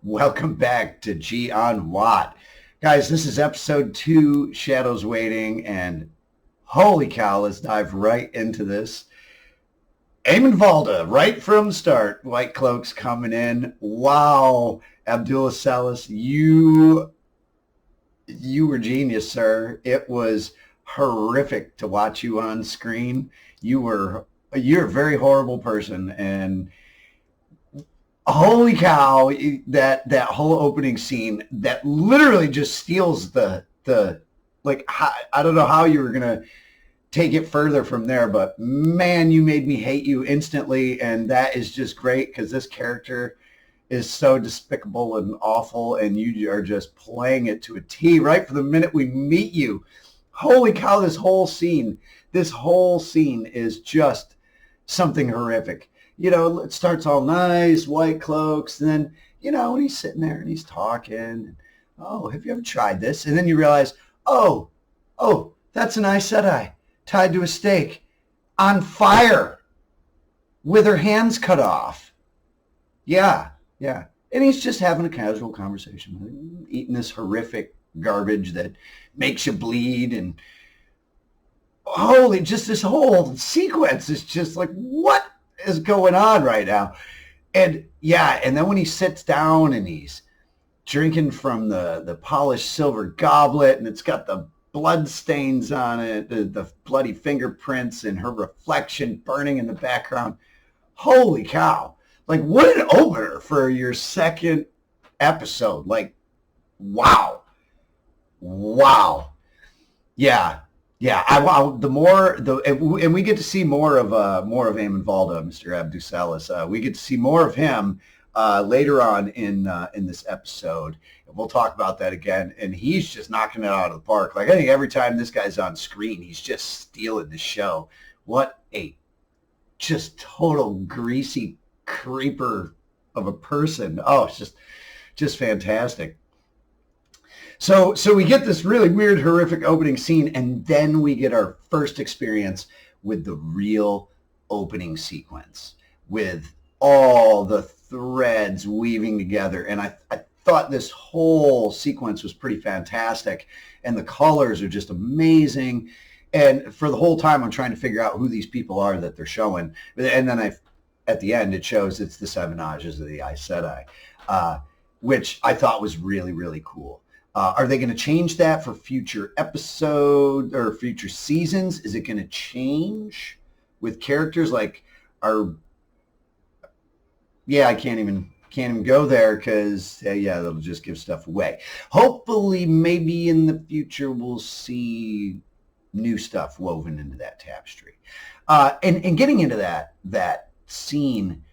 Welcome back to G on Watt. Guys, this is episode 2, Shadows Waiting, and holy cow, let's dive right into this. Eamon Valda, right from the start, White Cloaks coming in. Wow, Abdullah Salas, you were genius, sir. It was horrific to watch you on screen. You're a very horrible person, and holy cow, that whole opening scene that literally just steals the like, I don't know how you were gonna take it further from there, but man, you made me hate you instantly, and that is just great because this character is so despicable and awful, and you are just playing it to a T right from the minute we meet you. Holy cow, this whole scene is just something horrific. It starts all nice, White Cloaks, and then, when he's sitting there and he's talking, and, oh, have you ever tried this? And then you realize, oh, that's an Aes Sedai tied to a stake on fire with her hands cut off. Yeah, yeah. And he's just having a casual conversation with him, eating this horrific garbage that makes you bleed. And holy, just this whole sequence is just like, what is going on right now? And yeah, and then when he sits down and he's drinking from the polished silver goblet, and it's got the blood stains on it, the bloody fingerprints, and her reflection burning in the background. Holy cow. Like, what an opener for your second episode. Like, wow. Wow. Yeah. Yeah. And we get to see more of Eamon Valda, Mr. Abdusalis. We get to see more of him later on in this episode. And we'll talk about that again. And he's just knocking it out of the park. Like, I think every time this guy's on screen, he's just stealing the show. What a just total greasy creeper of a person. Oh, it's just fantastic. So we get this really weird, horrific opening scene, and then we get our first experience with the real opening sequence, with all the threads weaving together. And I thought this whole sequence was pretty fantastic, and the colors are just amazing. And for the whole time, I'm trying to figure out who these people are that they're showing. And then at the end, it shows it's the Seven Ages of the Aes Sedai, which I thought was really, really cool. Are they going to change that for future episodes or future seasons? Is it going to change with characters like I can't even go there because that'll just give stuff away. Hopefully, maybe in the future we'll see new stuff woven into that tapestry. And getting into that scene,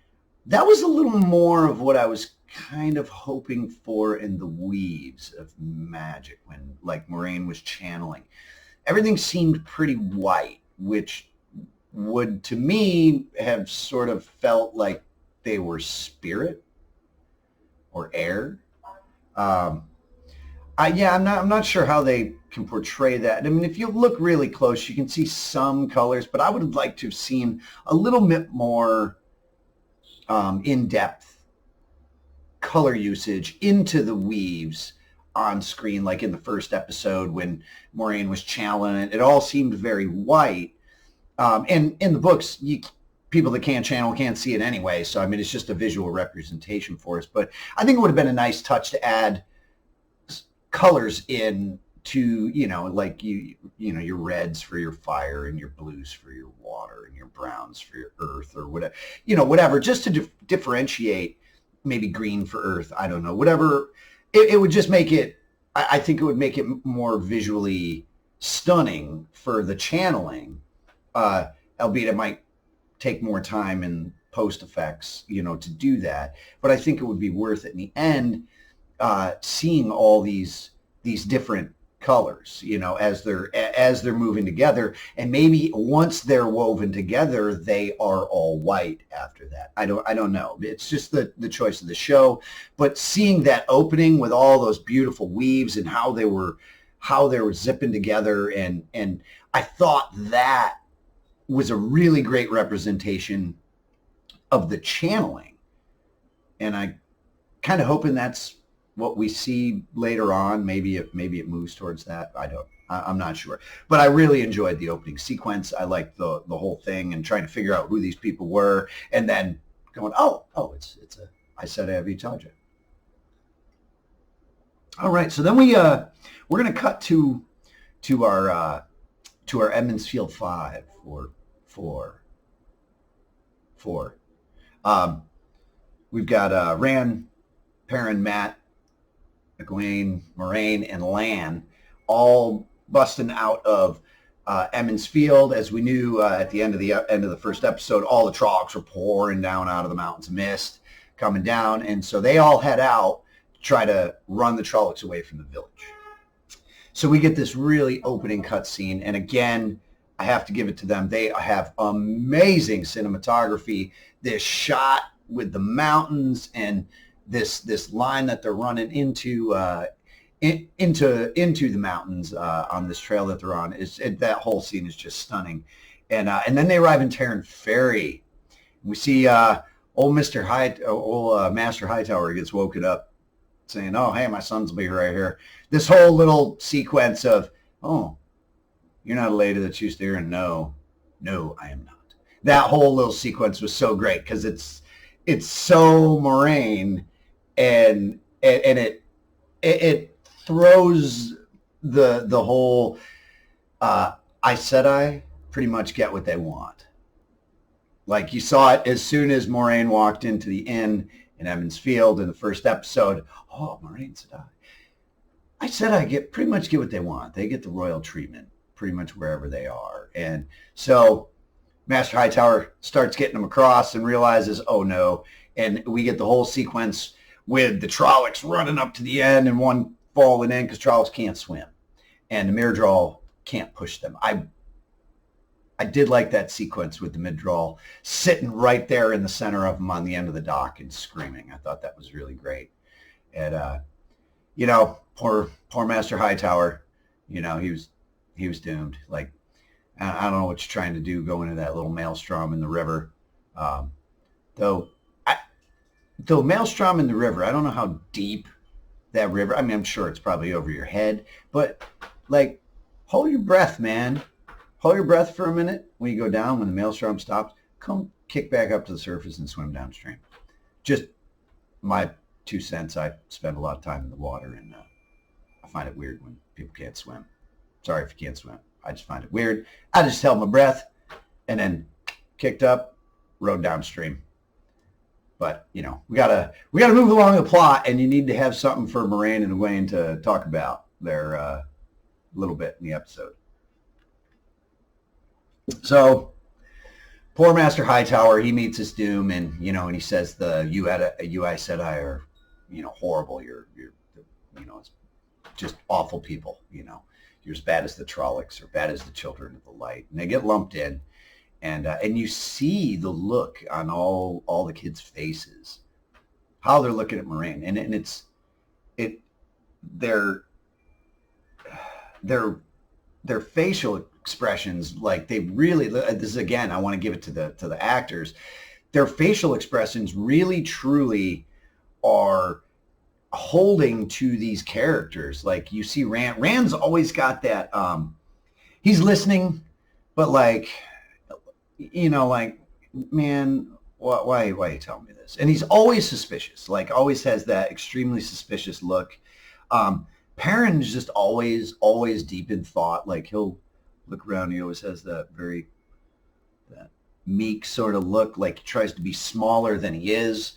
that was a little more of what I was kind of hoping for in the weaves of magic when, like, Moiraine was channeling. Everything seemed pretty white, which would, to me, have sort of felt like they were spirit or air. I'm not sure how they can portray that. I mean, if you look really close, you can see some colors, but I would have liked to have seen a little bit more in-depth color usage into the weaves on screen, like in the first episode when Moiraine was channeling it. It all seemed very white. And in the books, people that can't channel can't see it anyway. So, I mean, it's just a visual representation for us. But I think it would have been a nice touch to add colors in to, like your reds for your fire and your blues for your water and your browns for your earth, or whatever, just to differentiate. Maybe green for earth, I don't know, whatever. It would just make it, I think it would make it more visually stunning for the channeling, albeit it might take more time in post effects, to do that. But I think it would be worth it in the end, seeing all these different colors, as they're moving together. And maybe once they're woven together, they are all white after that. I don't know. It's just the choice of the show. But seeing that opening with all those beautiful weaves and how they were zipping together, and I thought that was a really great representation of the channeling. And I kind of hoping that's what we see later on. Maybe it moves towards that. I'm not sure. But I really enjoyed the opening sequence. I liked the whole thing and trying to figure out who these people were, and then going, oh, it's a Aes Sedai of Itaja. All right, so then we're going to cut to our Emond's Field 5 or 4. We've got Rand, Perrin, Mat, Egwene, Moiraine, and Lan all busting out of Emond's Field. As we knew at the end of the first episode, all the Trollocs were pouring down out of the mountains of mist, coming down, and so they all head out to try to run the Trollocs away from the village. So we get this really opening cutscene, and again, I have to give it to them. They have amazing cinematography. This shot with the mountains and this line that they're running into the mountains on this trail that they're on. That whole scene is just stunning. And then they arrive in Terran Ferry. We see old Master Hightower gets woken up saying, oh, hey, my sons will be right here. This whole little sequence of, oh, you're not a lady that's used to hearing no, I am not. That whole little sequence was so great because it's so Moiraine, and it throws the whole Aes Sedai pretty much get what they want. Like you saw it as soon as Moiraine walked into the inn in Emond's Field in the first episode. Oh, Moiraine Sedai. Aes Sedai pretty much get what they want. They get the royal treatment pretty much wherever they are. And so Master Hightower starts getting them across and realizes, oh no. And we get the whole sequence with the Trollocs running up to the end and one falling in because Trollocs can't swim. And the Myrddraal can't push them. I did like that sequence with the Myrddraal sitting right there in the center of them on the end of the dock and screaming. I thought that was really great. And, poor Master Hightower, he was doomed. Like, I don't know what you're trying to do going into that little maelstrom in the river. Though maelstrom in the river, I don't know how deep that river, I mean, I'm sure it's probably over your head, but like, hold your breath, man. Hold your breath for a minute when you go down, when the maelstrom stops, come kick back up to the surface and swim downstream. Just my 2 cents. I spend a lot of time in the water, and I find it weird when people can't swim. Sorry if you can't swim. I just find it weird. I just held my breath and then kicked up, rode downstream. But, we gotta move along the plot, and you need to have something for Moiraine and Egwene to talk about there a little bit in the episode. So, poor Master Hightower, he meets his doom, and and he says you Aes Sedai are, horrible. You're it's just awful people. You're as bad as the Trollocs or bad as the Children of the Light, and they get lumped in, and you see the look on all the kids' faces, how they're looking at Moiraine, and their facial expressions, like they really, this is again, I want to give it to the actors, their facial expressions really truly are holding to these characters. Like you see Rand's always got that, he's listening, but like, man, why are you telling me this? And he's always suspicious, like always has that extremely suspicious look. Perrin's just always deep in thought. Like he'll look around, he always has that meek sort of look, like he tries to be smaller than he is.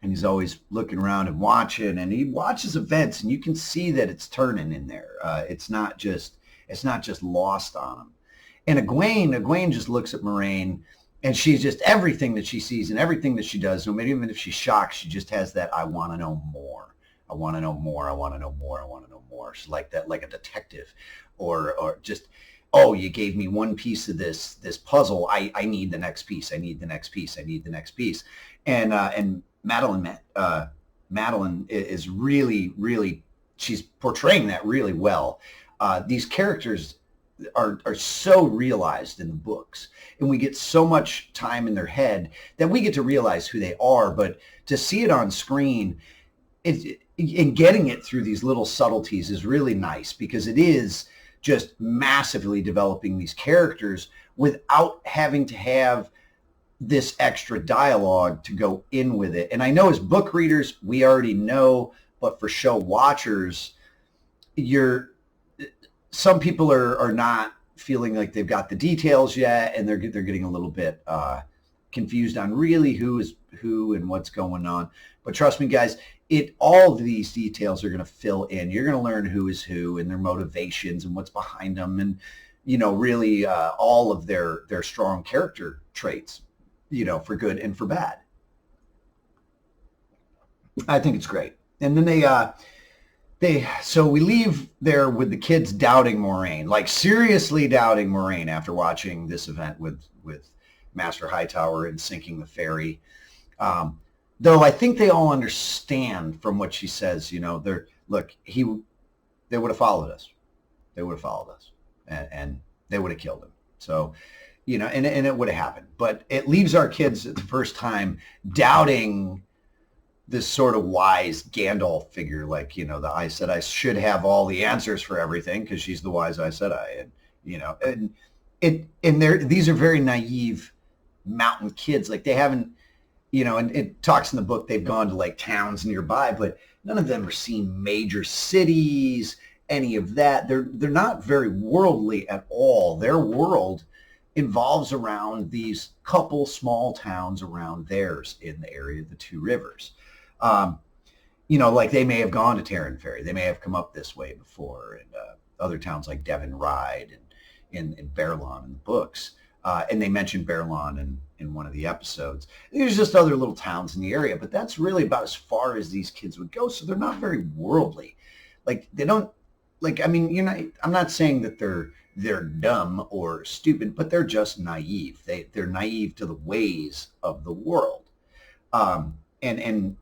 And he's always looking around and watching, and he watches events, and you can see that it's turning in there. It's not just lost on him. And Egwene just looks at Moiraine, and she's just, everything that she sees and everything that she does, no matter, even if she's shocked, she just has that, I want to know more. I want to know more. I want to know more. I want to know more. She's like that, like a detective, or just, oh, you gave me one piece of this puzzle. I need the next piece. I need the next piece. I need the next piece. And Madeline is really, really, she's portraying that really well. These characters, are so realized in the books, and we get so much time in their head that we get to realize who they are. But to see it on screen, and getting it through these little subtleties is really nice, because it is just massively developing these characters without having to have this extra dialogue to go in with it. And I know as book readers, we already know, but for show watchers, some people are not feeling like they've got the details yet, and they're getting a little bit confused on really who is who and what's going on. But trust me, guys, all of these details are going to fill in. You're going to learn who is who and their motivations and what's behind them, and really all of their strong character traits, for good and for bad. I think it's great. And then so we leave there with the kids doubting Moiraine, like seriously doubting Moiraine after watching this event with Master Hightower and sinking the ferry. Though I think they all understand from what she says, they would have followed us. They would have followed us, and they would have killed him. So, and it would have happened. But it leaves our kids at the first time doubting this sort of wise Gandalf figure, like, the Aes Sedai should have all the answers for everything because she's the wise Aes Sedai. And these are very naive mountain kids. Like, they haven't, and it talks in the book, they've gone to like towns nearby, but none of them are seeing major cities, any of that. They're not very worldly at all. Their world involves around these couple small towns around theirs in the area of the Two Rivers. Like they may have gone to Terran Ferry. They may have come up this way before, and other towns like Devon Ride and Baerlon in the books. And they mentioned Baerlon in one of the episodes. There's just other little towns in the area, but that's really about as far as these kids would go. So they're not very worldly. Like, they don't, I'm not saying that they're dumb or stupid, but they're just naive. They're naive to the ways of the world, and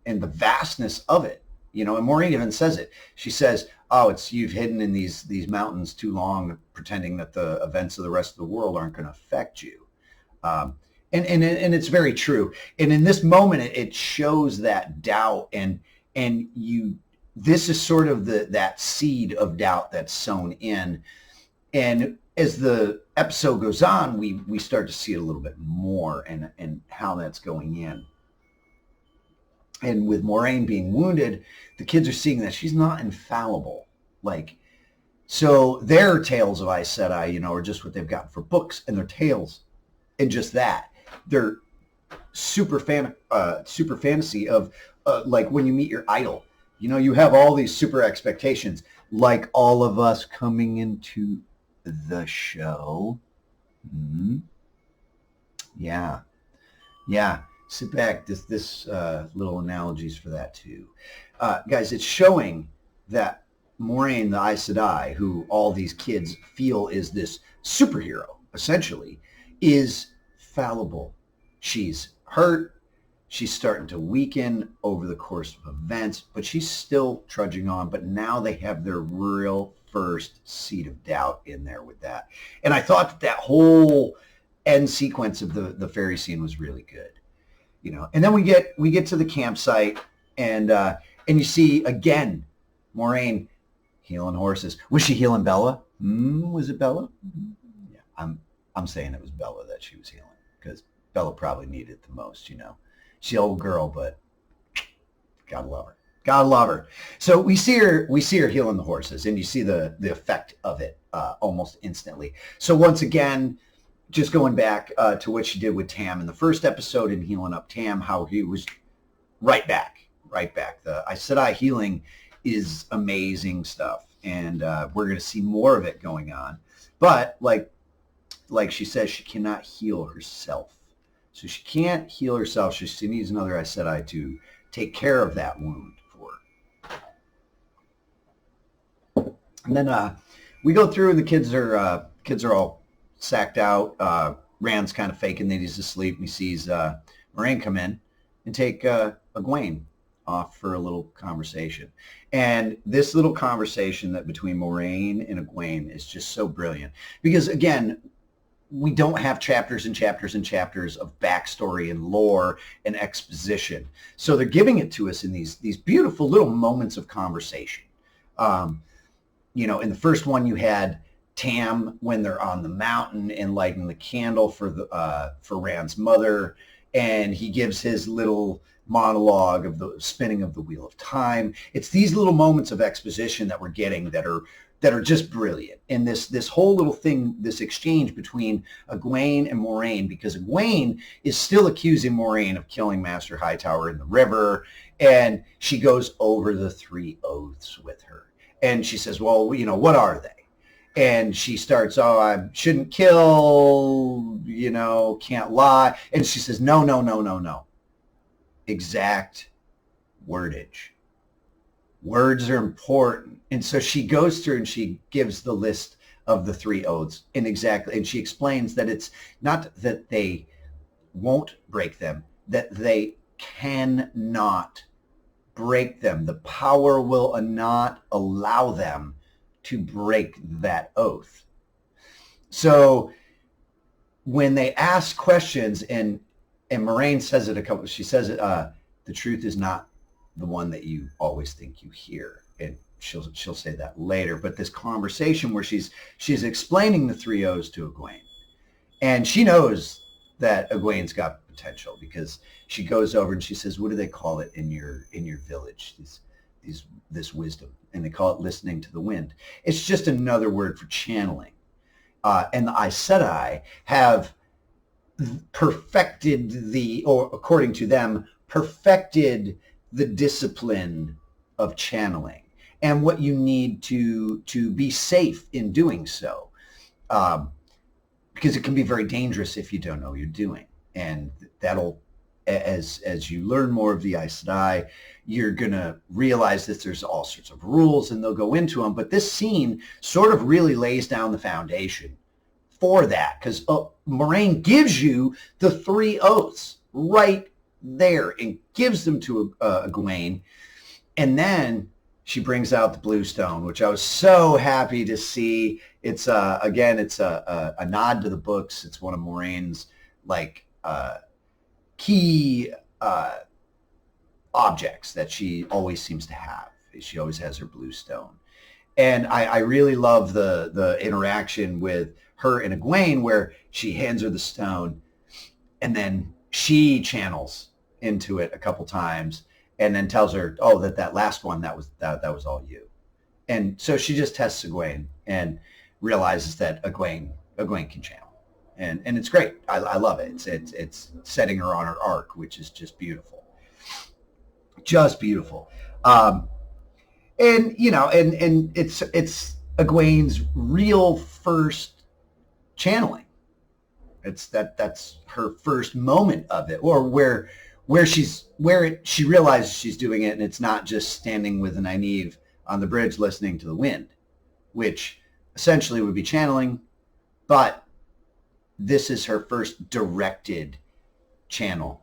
the vastness of it. And Moiraine even says it. She says, "Oh, you've hidden in these mountains too long, pretending that the events of the rest of the world aren't going to affect you." And it's very true. And in this moment, it shows that doubt, and this is sort of that seed of doubt that's sown in. And as the episode goes on, we start to see it a little bit more and how that's going in. And with Moiraine being wounded, the kids are seeing that she's not infallible. So their tales of Aes Sedai, are just what they've gotten for books, and their tales, and just that. They're super fantasy of like when you meet your idol. You have all these super expectations, like all of us coming into the show. Mm-hmm. Yeah. Sit back. This little analogies for that too, guys. It's showing that Moiraine, the Aes Sedai, who all these kids feel is this superhero, essentially, is fallible. She's hurt. She's starting to weaken over the course of events, but she's still trudging on. But now they have their real first seed of doubt in there with that. And I thought that whole end sequence of the ferry scene was really good. And then we get to the campsite, and you see again Moiraine healing horses. Was she healing Bella? Was it Bella? Yeah, I'm saying it was Bella that she was healing, because Bella probably needed it the most. She's an old girl, but gotta love her. So we see her healing the horses, and you see the effect of it almost instantly. So once again, just going back to what she did with Tam in the first episode and healing up Tam, how he was right back. The Aes Sedai healing is amazing stuff, and we're going to see more of it going on. But like she says, she cannot heal herself. So she can't heal herself. She needs another Aes Sedai to take care of that wound for her. And then we go through, and the kids are all sacked out. Rand's kind of faking that he's asleep, and he sees Moiraine come in and take Egwene off for a little conversation. And this little conversation that between Moiraine and Egwene is just so brilliant because, again, we don't have chapters and chapters and chapters of backstory and lore and exposition. So they're giving it to us in these beautiful little moments of conversation. You know, in the first one, you had Tam when they're on the mountain and lighting the candle for Rand's mother, and he gives his little monologue of the spinning of the wheel of time. It's these little moments of exposition that we're getting that are just brilliant. And this whole little thing, this exchange between Egwene and Moiraine, because Egwene is still accusing Moiraine of killing Master Hightower in the river, and she goes over the 3 oaths with her. And she says, well, you know, what are they? And she starts, oh, I shouldn't kill, you know, can't lie. And she says, no, no, no, no, no. Exact wordage. Words are important. And so she goes through and she gives the list of the 3 oaths and she explains that it's not that they won't break them, that they cannot break them. The power will not allow them to break that oath. So when they ask questions and Moiraine says it she says it, the truth is not the one that you always think you hear. And she'll say that later. But this conversation where she's explaining the 3 oaths to Egwene, and she knows that Egwene's got potential because she goes over and she says, what do they call it in your village? This wisdom, and they call it listening to the wind. It's just another word for channeling. And the Aes Sedai have perfected or according to them, perfected the discipline of channeling and what you need to be safe in doing so. Because it can be very dangerous if you don't know what you're doing. And that'll, as you learn more of the Aes Sedai, you're going to realize that there's all sorts of rules and they'll go into them. But this scene sort of really lays down the foundation for that because Moiraine gives you the 3 oaths right there and gives them to Egwene. And then she brings out the blue stone, which I was so happy to see. It's again, it's a nod to the books. It's one of Moiraine's key objects that she always seems to have. She always has her blue stone. And I really love the interaction with her and Egwene where she hands her the stone and then she channels into it a couple times and then tells her, oh, that last one, that was all you. And so she just tests Egwene and realizes that Egwene can channel. And it's great. I love it. It's setting her on her arc, which is just beautiful. Just beautiful. And you know, and it's Egwene's real first channeling. That's her first moment of it, or where she realizes she's doing it, and it's not just standing with Nynaeve on the bridge listening to the wind, which essentially would be channeling, but this is her first directed channel,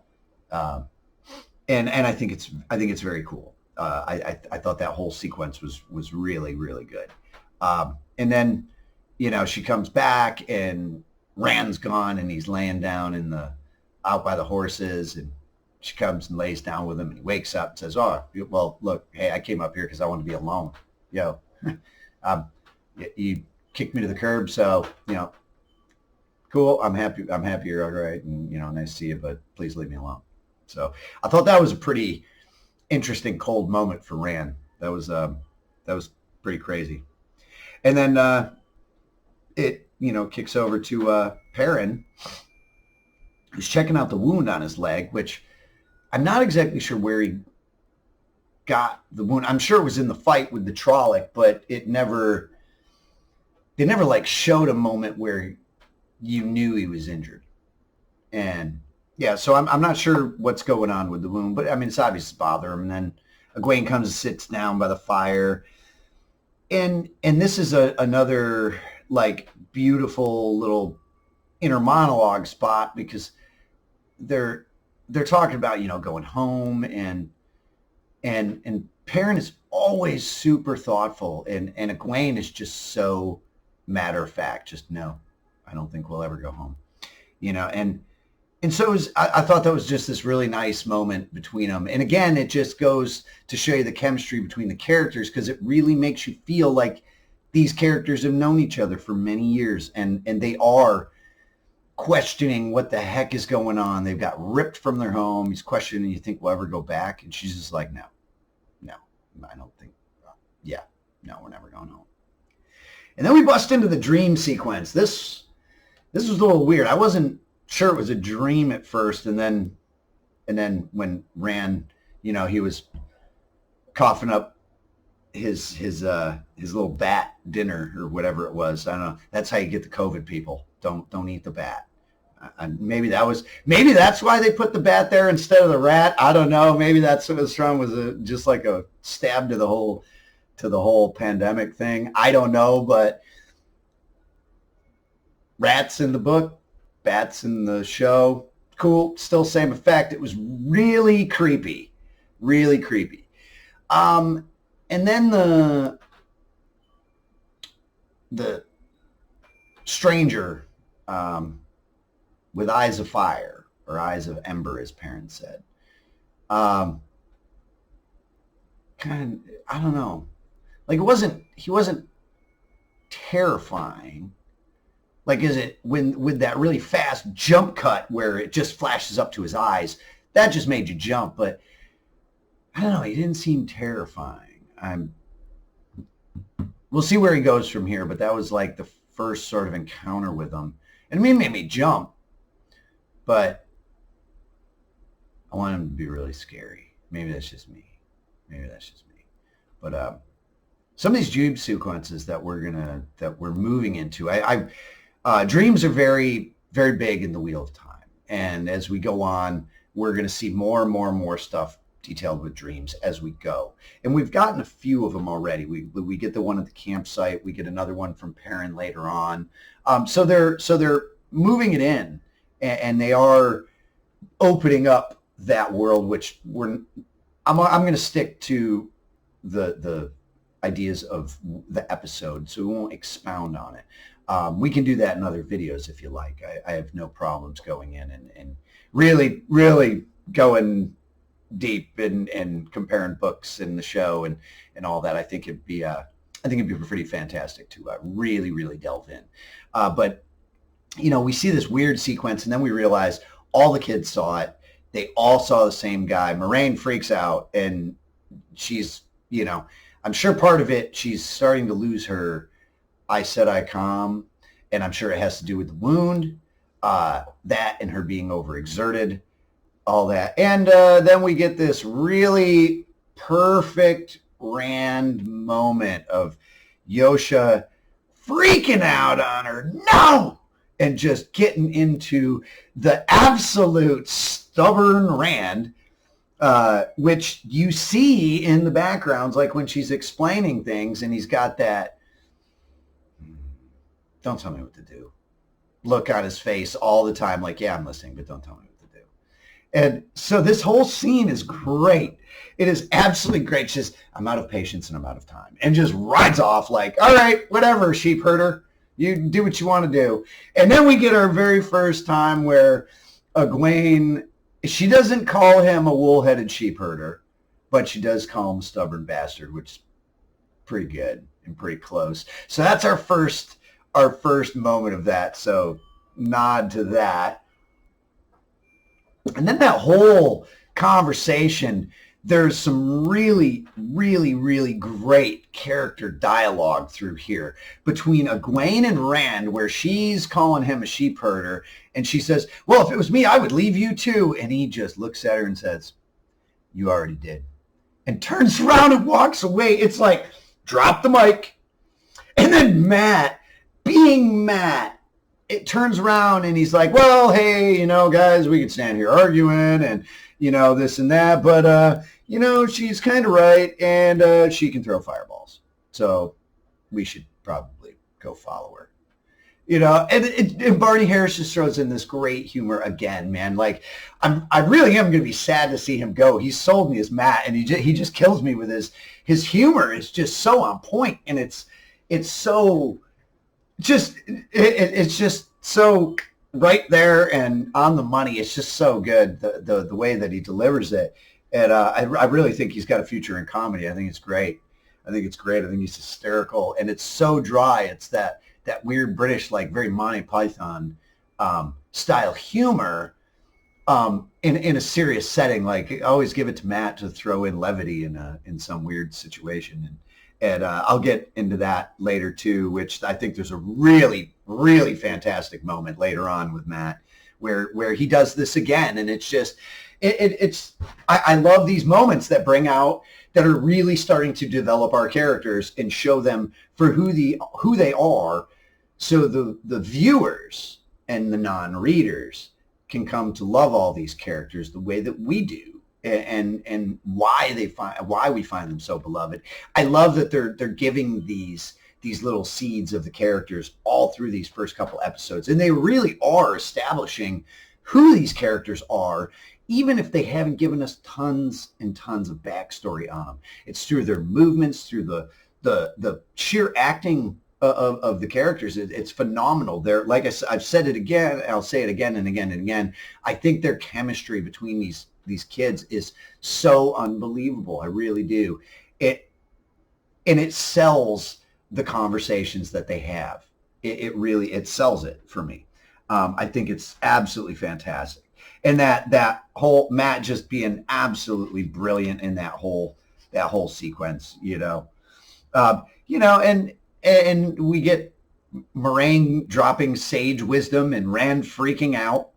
and I think it's very cool. I thought that whole sequence was really, really good. And then, you know, she comes back and Rand's gone and he's laying down out by the horses, and she comes and lays down with him and he wakes up and says, oh, well, look, hey, I came up here because I want to be alone. Yo, you kicked me to the curb. So, you know, cool. I'm happy you're all right. And, you know, nice to see you, but please leave me alone. So I thought that was a pretty interesting cold moment for Rand. That was pretty crazy. And then it, you know, kicks over to Perrin, who's checking out the wound on his leg, which I'm not exactly sure where he got the wound. I'm sure it was in the fight with the Trolloc, but they never like showed a moment where you knew he was injured. And yeah, so I'm not sure what's going on with the wound, but I mean, it's obvious to bother him. And then Egwene comes and sits down by the fire. And this is another like beautiful little inner monologue spot, because they're talking about, you know, going home, and And Perrin is always super thoughtful, and Egwene is just so matter of fact. Just no, I don't think we'll ever go home. And so I thought that was just this really nice moment between them. And again, it just goes to show you the chemistry between the characters, because it really makes you feel like these characters have known each other for many years, and they are questioning what the heck is going on. They've got ripped from their home. He's questioning, you think we'll ever go back? And she's just like, no, I don't think, no, we're never going home. And then we bust into the dream sequence. This was a little weird. I wasn't sure it was a dream at first, and then when Rand, he was coughing up his little bat dinner or whatever it was. I don't know. That's how you get the COVID, people. Don't eat the bat. Maybe that's why they put the bat there instead of the rat. I don't know. Maybe that's what was from, just like a stab to the whole pandemic thing. I don't know, but rats in the book, bats in the show, cool. Still same effect. It was really creepy, really creepy. And then the stranger with eyes of fire, or eyes of ember, as Perrin said. I don't know. Like, he wasn't terrifying. Like, is it with that really fast jump cut where it just flashes up to his eyes? That just made you jump. But I don't know. He didn't seem terrifying. We'll see where he goes from here. But that was like the first sort of encounter with him. And it made me jump. But I want him to be really scary. Maybe that's just me. But some of these dream sequences that we're moving into, dreams are very, very big in the Wheel of Time. And as we go on, we're going to see more and more stuff detailed with dreams as we go. And we've gotten a few of them already. We get the one at the campsite. We get another one from Perrin later on. So they're moving it in, and they are opening up that world, which I'm going to stick to the ideas of the episode, so we won't expound on it. We can do that in other videos if you like. I have no problems going in and really, really going deep and comparing books and the show and all that. I think it'd be pretty fantastic to really, really delve in. But we see this weird sequence, and then we realize all the kids saw it. They all saw the same guy. Moiraine freaks out, and she's, I'm sure part of it, she's starting to lose her Aes Sedai calm, and I'm sure it has to do with the wound, that and her being overexerted, all that. And then we get this really perfect Rand moment of Yosha freaking out on her, no, and just getting into the absolute stubborn Rand, which you see in the backgrounds, like when she's explaining things, and he's got that "don't tell me what to do" look on his face all the time, like, yeah, I'm listening, but don't tell me what to do. And so this whole scene is great. It is absolutely great. She says, I'm out of patience and I'm out of time, and just rides off like, all right, whatever, sheep herder, you do what you want to do. And then we get our very first time where Egwene, she doesn't call him a wool-headed sheep herder, but she does call him a stubborn bastard, which is pretty good and pretty close. So that's our first moment of that. So nod to that. And then that whole conversation, there's some really, really, really great character dialogue through here between Egwene and Rand, where she's calling him a sheep herder, and she says, well, if it was me, I would leave you too. And he just looks at her and says, you already did, and turns around and walks away. It's like, drop the mic. And then Matt, being Matt, it turns around and he's like, well, hey, guys, we could stand here arguing and, this and that, but, she's kind of right, and she can throw fireballs. So we should probably go follow her. You know, and Barney Harris just throws in this great humor again, man. Like, I really am going to be sad to see him go. He sold me as Matt, and he just kills me with his humor. Is just so on point, and it's so it's just so right there and on the money. It's just so good, the way that he delivers it. And I really think he's got a future in comedy. I think it's great. I think it's great. I think he's hysterical, and it's so dry. It's that weird British, like very Monty Python style humor in a serious setting. Like, I always give it to Matt to throw in levity in some weird situation. And I'll get into that later too, which I think there's a really, really fantastic moment later on with Matt where he does this again. And it's just, I love these moments that are really starting to develop our characters and show them for who they are. So the viewers and the non-readers can come to love all these characters the way that we do, and why we find them so beloved. I love that they're giving these little seeds of the characters all through these first couple episodes, and they really are establishing who these characters are, even if they haven't given us tons and tons of backstory on them. It's through their movements, through the sheer acting of the characters. It's phenomenal. They're, like I've said it again, I'll say it again and again and again. I think their chemistry between these kids is so unbelievable. I really do. It sells the conversations that they have. It really sells it for me. I think it's absolutely fantastic. And that whole Matt just being absolutely brilliant in that whole sequence, and we get Moiraine dropping sage wisdom and Rand freaking out,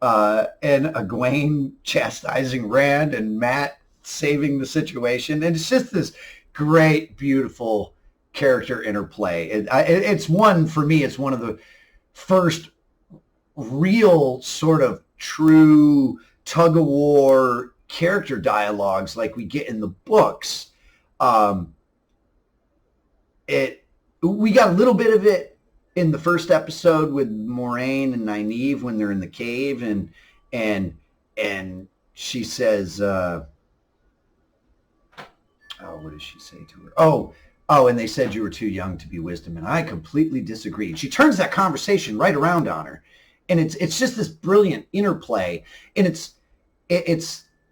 and Egwene chastising Rand and Matt saving the situation. And it's just this great, beautiful character interplay. It's one, for me, it's one of the first real sort of true tug-of-war character dialogues like we get in the books. We got a little bit of it in the first episode with Moiraine and Nynaeve when they're in the cave, and she says, what does she say to her? Oh, and they said you were too young to be wisdom, and I completely disagreed. She turns that conversation right around on her, and it's just this brilliant interplay, and it's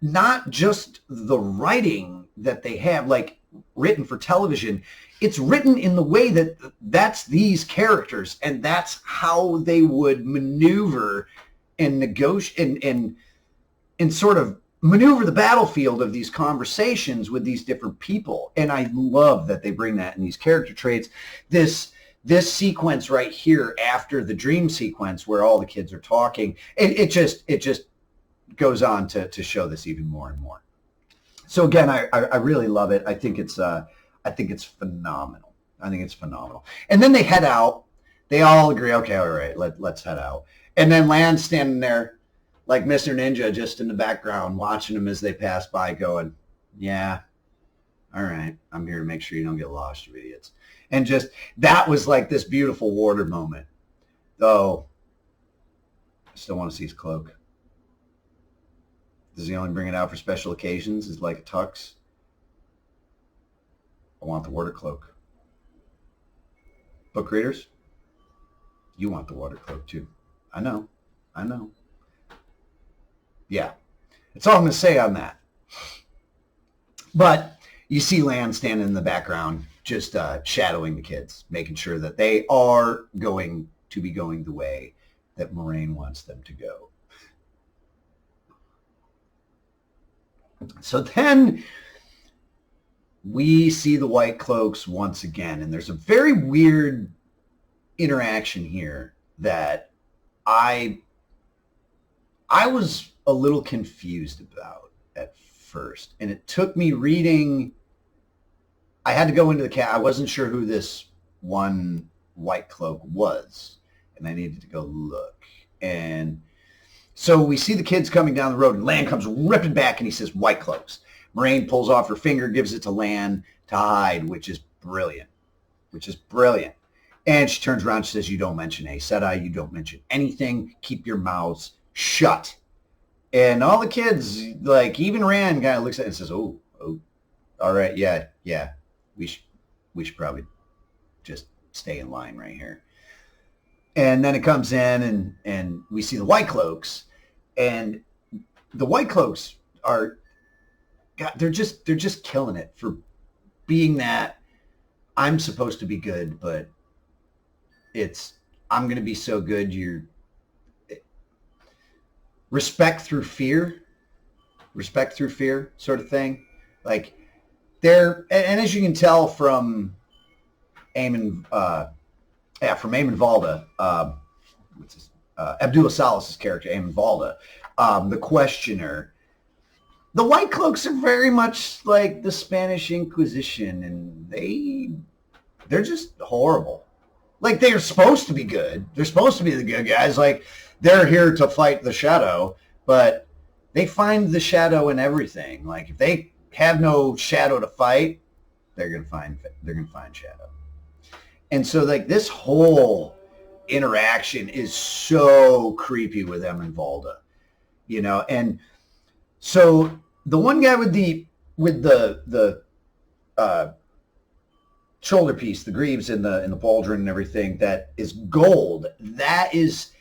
not just the writing that they have, like written for television. It's written in the way that's these characters, and that's how they would maneuver and negotiate and sort of maneuver the battlefield of these conversations with these different people. And I love that they bring that in these character traits. This sequence right here after the dream sequence where all the kids are talking, it just goes on to show this even more and more. So again, I really love it. I think it's phenomenal. I think it's phenomenal. And then they head out. They all agree, okay, all right, let's head out. And then Lan's standing there like Mr. Ninja, just in the background, watching them as they pass by, going, yeah, all right, I'm here to make sure you don't get lost, you idiots. And just, that was like this beautiful Warder moment. Though, I still want to see his cloak. Does he only bring it out for special occasions? Is like a tux? I want the Warder cloak. Book readers, you want the Warder cloak too. I know. Yeah, that's all I'm going to say on that. But you see Lan standing in the background, just shadowing the kids, making sure that they are going to be going the way that Moiraine wants them to go. So then we see the White Cloaks once again, and there's a very weird interaction here that I was a little confused about at first, and it took me reading. I had to go into the I wasn't sure who this one White Cloak was, and I needed to go look. And so we see the kids coming down the road, and Lan comes ripping back, and he says, White Cloaks. Moiraine pulls off her finger, gives it to Lan to hide, which is brilliant. And she turns around and says, you don't mention Aes Sedai. You don't mention anything. Keep your mouths shut. And all the kids, like even Rand kind of looks at it and says, oh, all right. Yeah. We should probably just stay in line right here. And then it comes in and we see the White Cloaks, and the White Cloaks are, God, they're just killing it for being that I'm supposed to be good, but I'm going to be so good. You're respect through fear sort of thing. Like and as you can tell from Eamon Valda, Abdullah Salas's character, Eamon Valda, the Questioner, the White Cloaks are very much like the Spanish Inquisition, and they're just horrible. Like, they're supposed to be good. They're supposed to be the good guys. Like, they're here to fight the shadow, but they find the shadow in everything. Like, if they have no shadow to fight, they're gonna find shadow. And so, like, this whole interaction is so creepy with Eamon Valda, you know. And so the one guy with the shoulder piece, the greaves and the pauldron and everything, that is gold, that is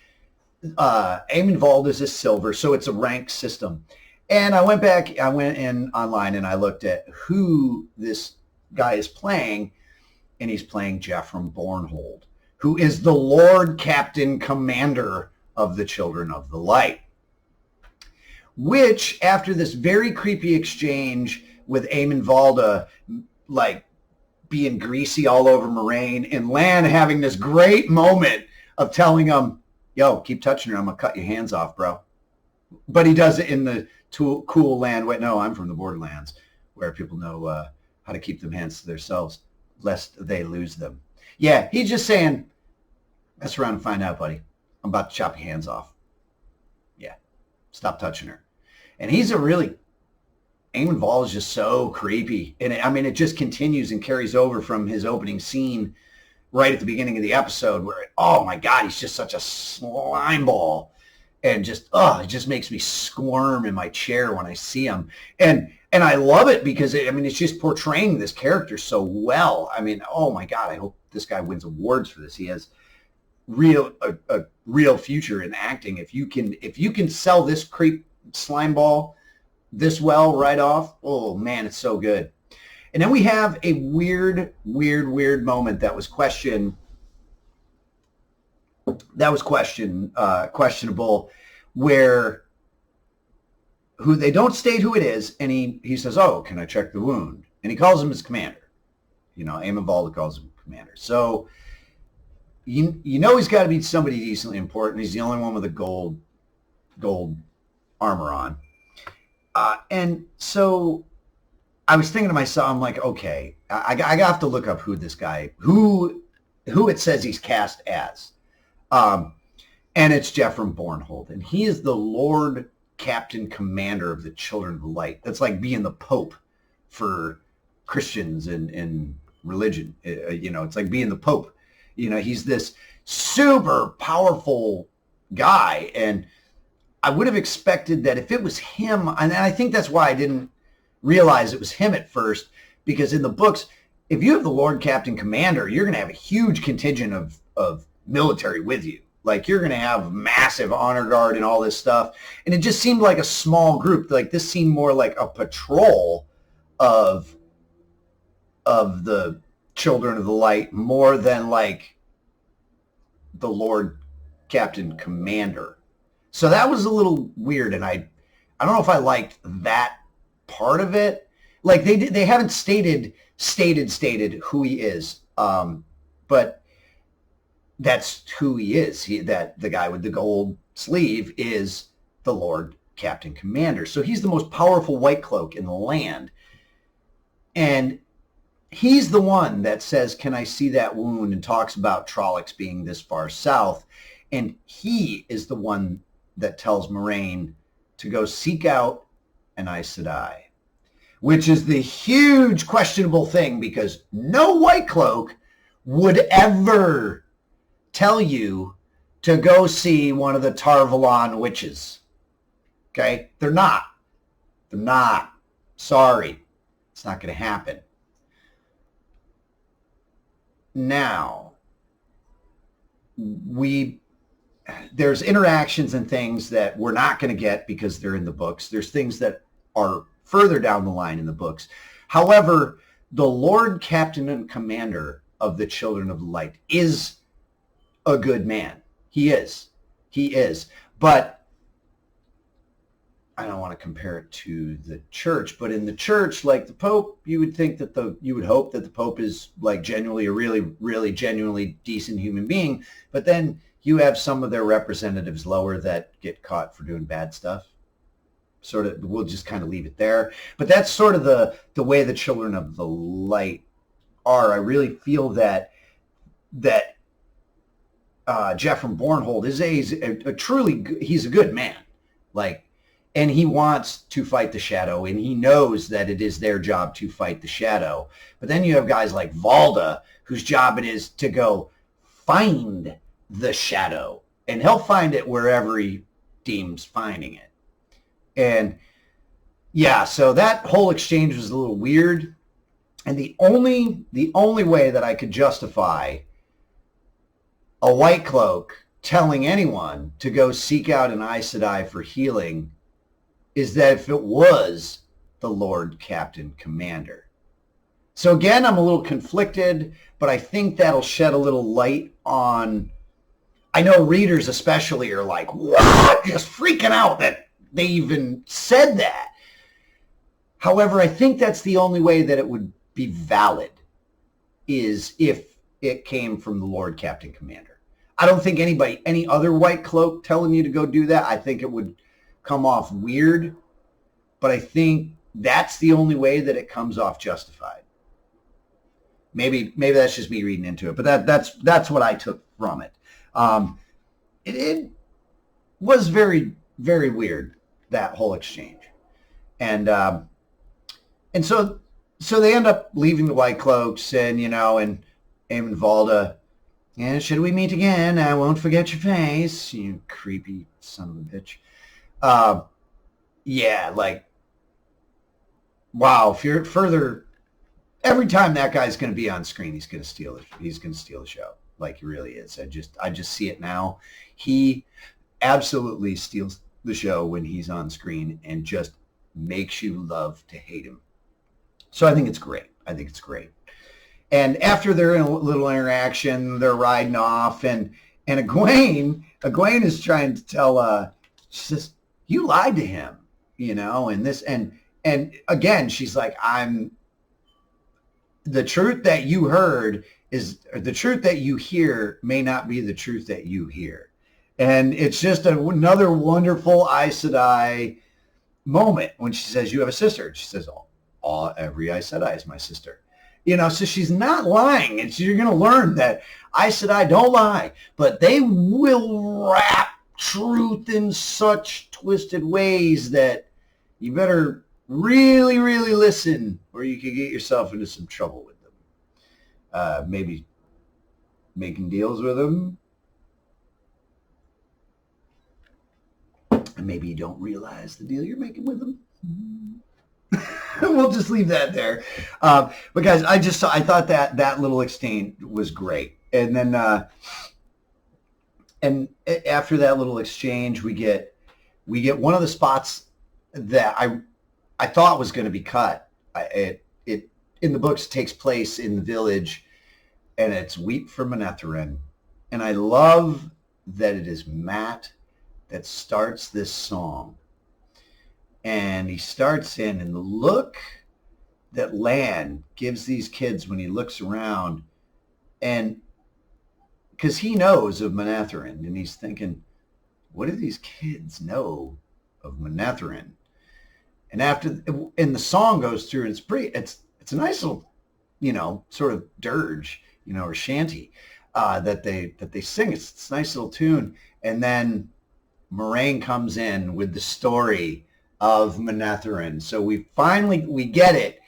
Eamon Valda's is silver, so it's a rank system. And I went in online and I looked at who this guy is playing, and he's playing Jeffrey Bornhold, who is the Lord Captain Commander of the Children of the Light. Which, after this very creepy exchange with Eamon Valda, like being greasy all over Moiraine, and Lan having this great moment of telling him, yo, keep touching her, I'm going to cut your hands off, bro. But he does it in the cool Lan way. No, I'm from the Borderlands, where people know how to keep them hands to themselves, lest they lose them. Yeah, he's just saying, mess around and find out, buddy. I'm about to chop your hands off. Yeah, stop touching her. And he's a really, Eamon Valda is just so creepy. And it just continues and carries over from his opening scene right at the beginning of the episode where, oh my God, he's just such a slime ball. And just, it just makes me squirm in my chair when I see him. And I love it because, it's just portraying this character so well. Oh my God, I hope this guy wins awards for this. He has a real future in acting. If you can sell this creep slime ball this well right off, oh man, it's so good. And then we have a weird moment that was questionable, where who they don't state who it is, and he says, oh, can I check the wound? And he calls him his commander. Eamon Valda calls him commander. So you know he's got to be somebody decently important. He's the only one with a gold armor on. And so I was thinking to myself, I'm like, okay, I have to look up who this guy, who it says he's cast as. And it's Jeffrey Bornhold. And he is the Lord Captain Commander of the Children of the Light. That's like being the Pope for Christians in religion. It's like being the Pope. He's this super powerful guy. And I would have expected that if it was him, and I think that's why I didn't realize it was him at first, because in the books, if you have the Lord Captain Commander, you're going to have a huge contingent of military with you. Like, you're going to have massive honor guard and all this stuff. And it just seemed like a small group. Like, this seemed more like a patrol of the Children of the Light, more than like the Lord Captain Commander. So that was a little weird, and I don't know if I liked that part of it. Like, they haven't stated who he is, but that's who he is. That the guy with the gold sleeve is the Lord Captain Commander. So he's the most powerful White Cloak in the land, and he's the one that says, "Can I see that wound?" and talks about Trollocs being this far south, and he is the one that tells Moiraine to go seek out an Aes Sedai, which is the huge questionable thing, because no White Cloak would ever tell you to go see one of the Tar Valon witches. Okay? They're not. They're not. Sorry. It's not going to happen. Now, there's interactions and things that we're not going to get because they're in the books. There's things that are further down the line in the books. However, the Lord Captain and Commander of the Children of the Light is a good man. He is. He is. But I don't want to compare it to the church, but in the church, like the Pope, you would think that you would hope that the Pope is like genuinely a really, really genuinely decent human being. But then you have some of their representatives lower that get caught for doing bad stuff. Sort of, we'll just kind of leave it there. But that's sort of the way the Children of the Light are. I really feel that Jeffrey Bornhold is a truly, he's a good man. Like, and he wants to fight the shadow, and he knows that it is their job to fight the shadow. But then you have guys like Valda, whose job it is to go find the shadow, and he'll find it wherever he deems finding it. And yeah, so that whole exchange was a little weird. And the only way that I could justify a White Cloak telling anyone to go seek out an Aes Sedai for healing is that if it was the Lord Captain Commander. So again, I'm a little conflicted, but I think that'll shed a little light on, I know readers especially are like, what? Just freaking out that they even said that. However, I think that's the only way that it would be valid, is if it came from the Lord Captain Commander. I don't think any other White Cloak telling you to go do that, I think it would come off weird, but I think that's the only way that it comes off justified. Maybe that's just me reading into it, but that's what I took from it. It was very, very weird, that whole exchange, and so they end up leaving the White Cloaks, and and Valda, yeah, should we meet again? I won't forget your face, you creepy son of a bitch. Yeah, like, wow, if you're further, every time that guy's going to be on screen, he's going to steal the show. Like, he really is. I just see it now. He absolutely steals the show when he's on screen and just makes you love to hate him. So I think it's great. And after their little interaction, they're riding off, and Egwene is trying to tell, she says, you lied to him, and again, she's like, the truth that you heard is, or the truth that you hear may not be the truth that you hear. And it's just another wonderful Aes Sedai moment when she says, you have a sister. She says, every Aes Sedai is my sister. So she's not lying. And so you're going to learn that Aes Sedai don't lie, but they will wrap truth in such twisted ways that you better really, really listen, or you could get yourself into some trouble with them. Maybe making deals with them. And maybe you don't realize the deal you're making with them. We'll just leave that there. But guys, I thought that little exchange was great. And then, and after that little exchange, we get one of the spots that I thought was going to be cut. It in the books takes place in the village, and it's Weep for Manetheren. And I love that it is Mat that starts this song. And he starts in, and the look that Lan gives these kids when he looks around, and because he knows of Manetheren, and he's thinking, what do these kids know of Manetheren? And and the song goes through, and it's a nice little, sort of dirge, or shanty that they sing. It's a nice little tune. And then Moiraine comes in with the story of Manetheren. So we get it.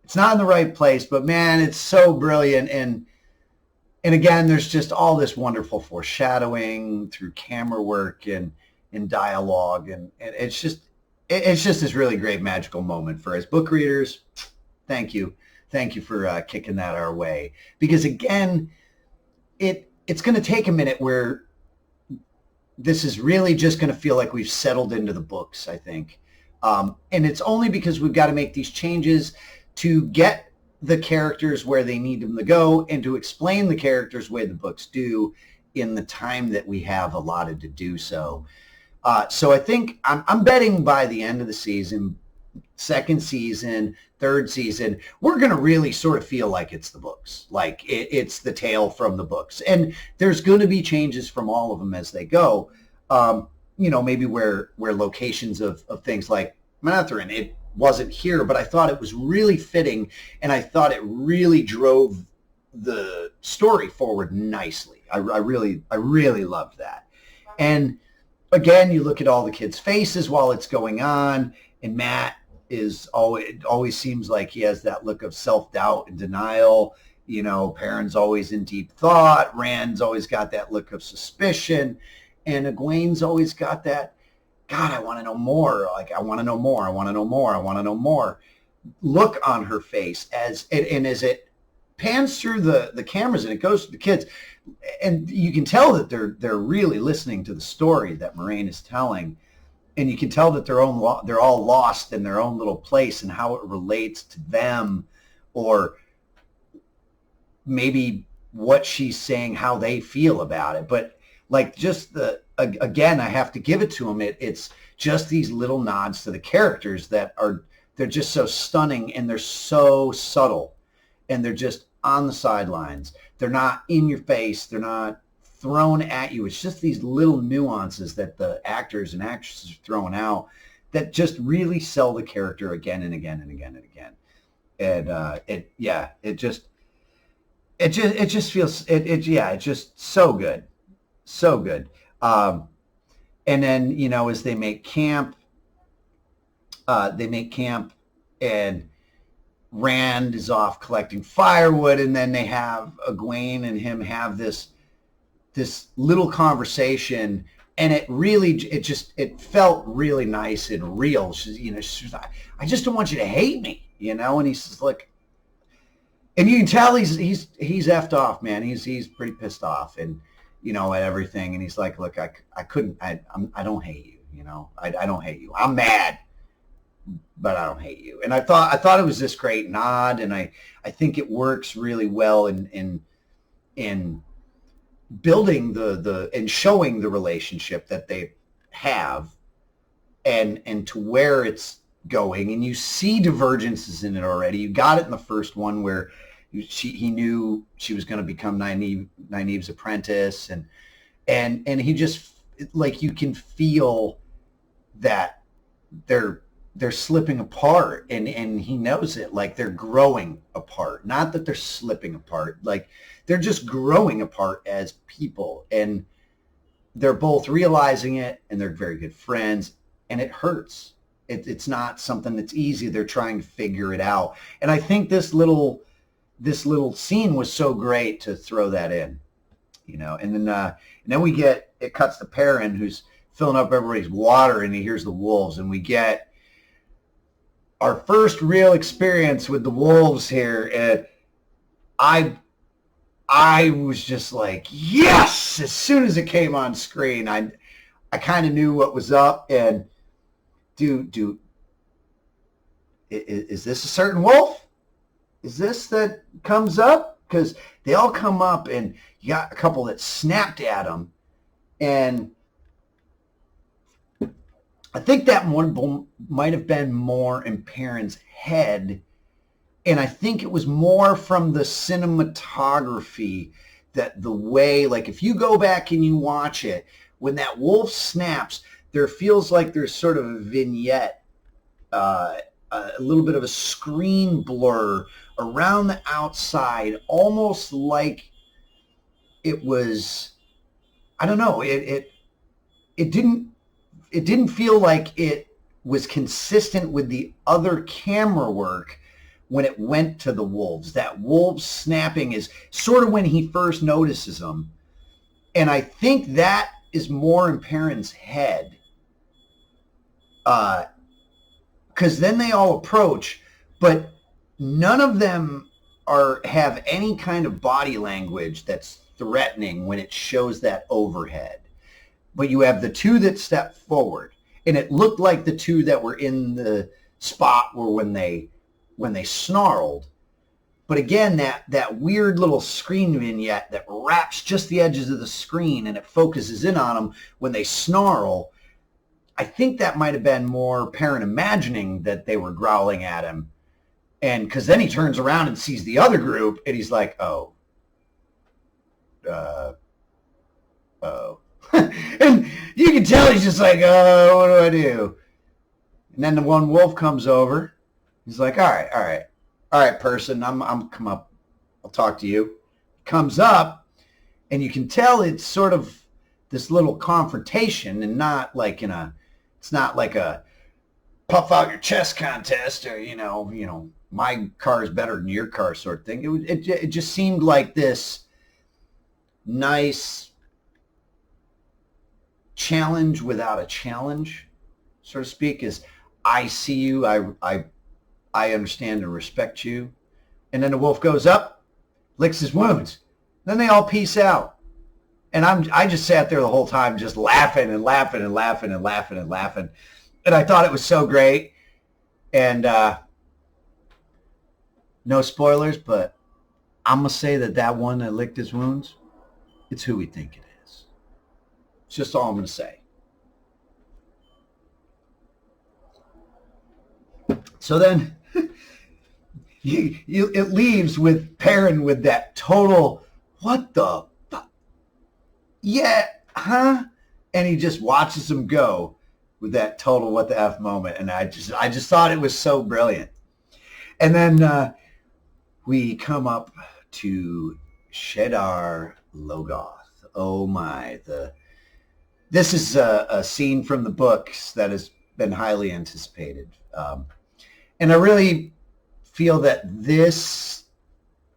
It's not in the right place, but man, it's so brilliant. And And again, there's just all this wonderful foreshadowing through camera work and dialogue, and it's just this really great magical moment for us book readers. Thank you for kicking that our way, because again, it's going to take a minute where this is really just going to feel like we've settled into the books, I think. And it's only because we've got to make these changes to get the characters where they need them to go and to explain the characters where the books do in the time that we have allotted to do so. So I think I'm betting by the end of the season, second season, third season, we're going to really sort of feel like it's the books, like it's the tale from the books. And there's going to be changes from all of them as they go. Maybe where locations of things like Manetheren, it wasn't here, but I thought it was really fitting, and I thought it really drove the story forward nicely. I really loved that. And again, you look at all the kids' faces while it's going on, and Matt always seems like he has that look of self-doubt and denial. Perrin's always in deep thought. Rand's always got that look of suspicion, and Egwene's always got that, God, I want to know more. Like, I want to know more. I want to know more. I want to know more look on her face as it pans through the cameras and it goes to the kids, and you can tell that they're really listening to the story that Moiraine is telling, and you can tell that they're all lost in their own little place and how it relates to them, or maybe what she's saying, how they feel about it. But like, just again, I have to give it to them. It's just these little nods to the characters they're just so stunning, and they're so subtle, and they're just on the sidelines. They're not in your face. They're not thrown at you. It's just these little nuances that the actors and actresses are throwing out that just really sell the character again and again and again and again. And it just feels it's just so good. So good. And then, as they make camp, and Rand is off collecting firewood, and then they have Egwene and him have this little conversation, and it felt really nice and real. She's like, I just don't want you to hate me, and he's just like, and you can tell he's effed off, man. He's pretty pissed off, and at everything. And he's like, look, I don't hate you. I don't hate you. I'm mad, but I don't hate you. And I thought it was this great nod. And I think it works really well in building and showing the relationship that they have and to where it's going. And you see divergences in it already. You got it in the first one where he knew she was going to become Nynaeve's apprentice, and he just, like, you can feel that they're slipping apart, and he knows it. Like, they're growing apart, not that they're slipping apart. Like, they're just growing apart as people, and they're both realizing it, and they're very good friends, and it hurts. It's not something that's easy. They're trying to figure it out, and I think this little scene was so great to throw that in, and then it cuts to Perrin, who's filling up everybody's water, and he hears the wolves, and we get our first real experience with the wolves here. And I was just like, yes! As soon as it came on screen, I kind of knew what was up. And is this a certain wolf? Is this that comes up? Because they all come up, and you got a couple that snapped at him. And I think that one might have been more in Perrin's head. And I think it was more from the cinematography, that the way, like, if you go back and you watch it, when that wolf snaps, there feels like there's sort of a vignette, a little bit of a screen blur around the outside, almost like it was, I don't know, it didn't feel like it was consistent with the other camera work, when it went to the wolves. That wolf snapping is sort of when he first notices them. And I think that is more in Perrin's head. Because then they all approach, but none of them have any kind of body language that's threatening when it shows that overhead. But you have the two that step forward, and it looked like the two that were in the spot were when they snarled. But again, that weird little screen vignette that wraps just the edges of the screen and it focuses in on them when they snarl, I think that might have been more Perrin imagining that they were growling at him. And because then he turns around and sees the other group, and he's like, oh. And you can tell he's just like, oh, what do I do? And then the one wolf comes over. He's like, all right, person, I'm come up. I'll talk to you. Comes up, and you can tell it's sort of this little confrontation, and not like it's not like a puff out your chest contest, or you know, my car is better than your car sort of thing. It just seemed like this nice challenge without a challenge, so to speak. Is I see you, I understand and respect you. And then the wolf goes up, licks his wounds. Then they all peace out. And I just sat there the whole time just laughing and laughing and laughing and laughing and laughing. And I thought it was so great. And no spoilers, but I'm going to say that one that licked his wounds, it's who we think it is. It's just all I'm going to say. So then it leaves with Perrin with that total, what the fuck? Yeah, huh? And he just watches him go with that total what the F moment. And I just thought it was so brilliant. And then we come up to Shadar Logoth. Oh my, this is a scene from the books that has been highly anticipated. And I really feel that this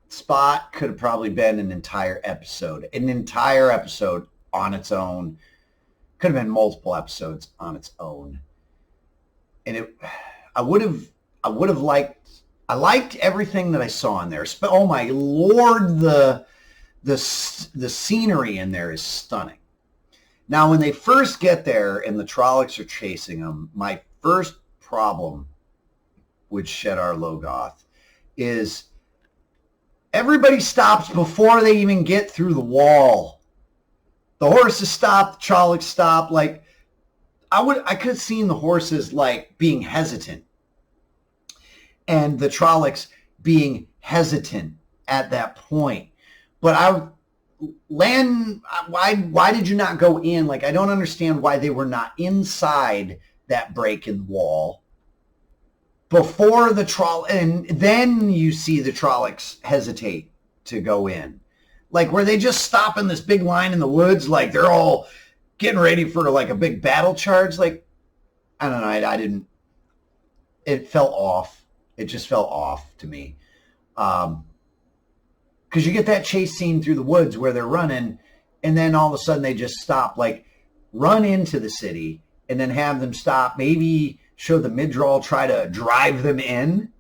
spot could have probably been an entire episode on its own. Could have been multiple episodes on its own. And I liked everything that I saw in there. Oh my Lord, the scenery in there is stunning. Now, when they first get there and the Trollocs are chasing them, my first problem with Shadar Logoth is everybody stops before they even get through the wall. The horses stop, the Trollocs stop. Like, I could have seen the horses like being hesitant and the Trollocs being hesitant at that point. But why did you not go in? Like, I don't understand why they were not inside that break in the wall before the and then you see the Trollocs hesitate to go in. Like, were they just stopping this big line in the woods? Like, they're all getting ready for like a big battle charge? Like, I don't know. It felt off. It just felt off to me. Because you get that chase scene through the woods where they're running, and then all of a sudden they just stop, like run into the city, and then have them stop, maybe show the Myrddraal try to drive them in,